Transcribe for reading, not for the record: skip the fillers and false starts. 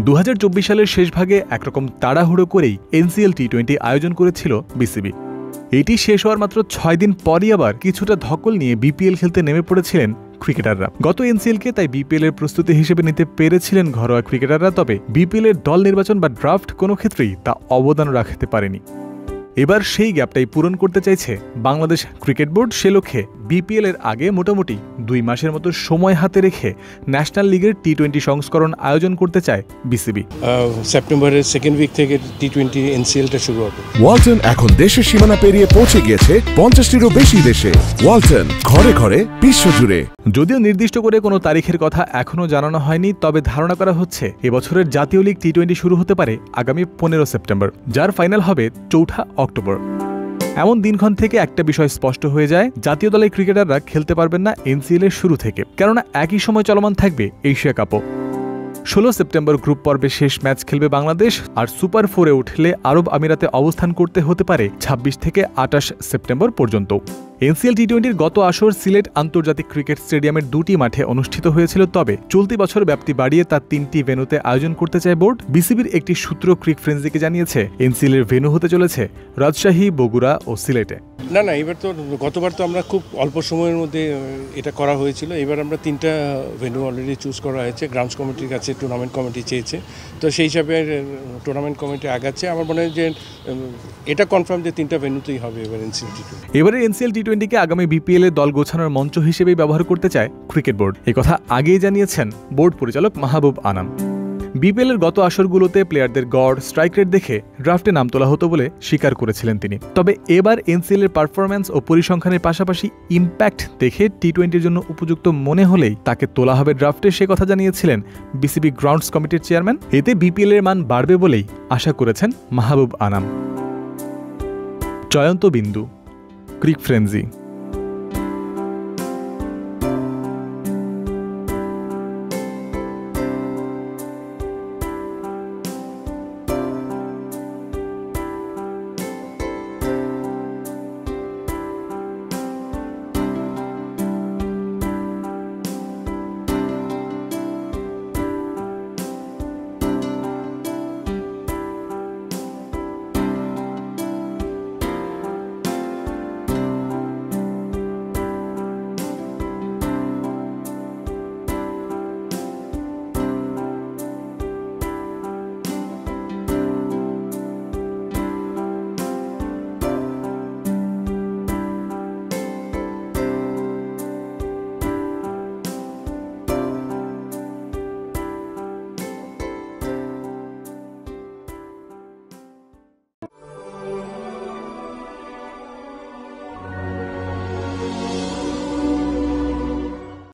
2024 সালের শেষ ভাগে একরকম তাড়াহুড়ো করেই এনসিএল টি-20 আয়োজন করেছিল বিসিবি। এটি শেষ হওয়ার মাত্র 6 দিন পরই আবার কিছুটা ধকল নিয়ে বিপিএল খেলতে নেমে পড়েছিলেন ক্রিকেটাররা। গত এনসিএলকে তাই বিপিএল এর প্রস্তুতি হিসেবে নিতে পেরেছিলেন ঘরোয়া ক্রিকেটাররা, তবে বিপিএল এর দল নির্বাচন বা ড্রাফট কোনো ক্ষেত্রেই তা অবদান রাখতে পারেনি। এবার সেই গ্যাপটাই পূরণ করতে চাইছে বাংলাদেশ ক্রিকেট বোর্ড। সে লক্ষ্যে বিপিএল এর আগে মোটামুটি 2 মাসের মতো সময় হাতে রেখে ন্যাশনাল লিগের টি-20 সংস্করণ আয়োজন করতে চায় বিসিবি। সেপ্টেম্বরের সেকেন্ড উইক থেকে টি-20 এনসিএলটা শুরু হবে। ওয়ালটন এখন দেশের সীমানা পেরিয়ে পৌঁছে গিয়েছে 50টিরও বেশি দেশে। ওয়ালটন, ঘরে ঘরে বিশ্বজুড়ে। যদিও নির্দিষ্ট করে কোনো তারিখের কথা এখনও জানানো হয়নি, তবে ধারণা করা হচ্ছে এবছরের জাতীয় লিগ টি-20 শুরু হতে পারে আগামী 15 সেপ্টেম্বর, যার ফাইনাল হবে 4 অক্টোবর। এমন দিনক্ষণ থেকে একটা বিষয় স্পষ্ট হয়ে যায়, জাতীয় দলের ক্রিকেটাররা খেলতে পারবেন না এনসিএল এর শুরু থেকে, কেননা একই সময় চলমান থাকবে এশিয়া কাপও। 16 সেপ্টেম্বর গ্রুপ পর্বে শেষ ম্যাচ খেলবে বাংলাদেশ, আর সুপার 4-এ উঠলে আরব আমিরাতে অবস্থান করতে হতে পারে 26 থেকে 28 সেপ্টেম্বর পর্যন্ত। এনসিএল টি-20-র গত আসর সিলেট আন্তর্জাতিক ক্রিকেট স্টেডিয়ামের 2টি মাঠে অনুষ্ঠিত হয়েছিল, তবে চলতি বছর ব্যাপ্তি বাড়িয়ে তার 3টি ভেন্যুতে আয়োজন করতে চায় বোর্ড। বিসিবির একটি সূত্র ক্রিক ফ্রেন্সিকে জানিয়েছে এনসিএল এর ভেন্যু হতে চলেছে রাজশাহী, বগুড়া ও সিলেটে। না, এবার তো গতবার তো আমরা খুব অল্প সময়ের মধ্যে এটা করা হয়েছিল। এবার আমরা 3টা ভেন্যু অলরেডি চুজ করা হয়েছে। গ্রাউন্ডস কমিটির কাছে টুর্নামেন্ট কমিটি চেয়েছে, তো সেই হিসাবে টুর্নামেন্ট কমিটি আগাচ্ছে। আমার মনে হয় যে এটা কনফার্ম যে 3টা ভেন্যুতেই হবে এবার এনসিএল টি-20। এবারে এনসিএল টি-20-কে আগামী বিপিএল এর দল গোছানোর মঞ্চ হিসেবেই ব্যবহার করতে চায় ক্রিকেট বোর্ড। এই কথা আগেই জানিয়েছেন বোর্ড পরিচালক মাহবুব আনাম। বিপিএল এর গত আসরগুলোতে প্লেয়ারদের গড় স্ট্রাইক রেট দেখে ড্রাফটে নাম তোলা হতো বলে স্বীকার করেছিলেন তিনি। তবে এবার এনসিএল এর পারফরম্যান্স ও পরিসংখ্যানের পাশাপাশি ইম্প্যাক্ট দেখে টি-20-র জন্য উপযুক্ত মনে হলেই তাকে তোলা হবে ড্রাফটে, সে কথা জানিয়েছিলেন বিসিবি গ্রাউন্ডস কমিটির চেয়ারম্যান। এতে বিপিএল এর মান বাড়বে বলেই আশা করেছেন মাহবুব আনাম। জয়ন্ত বিন্দু, ক্রিক ফ্রেন্সি।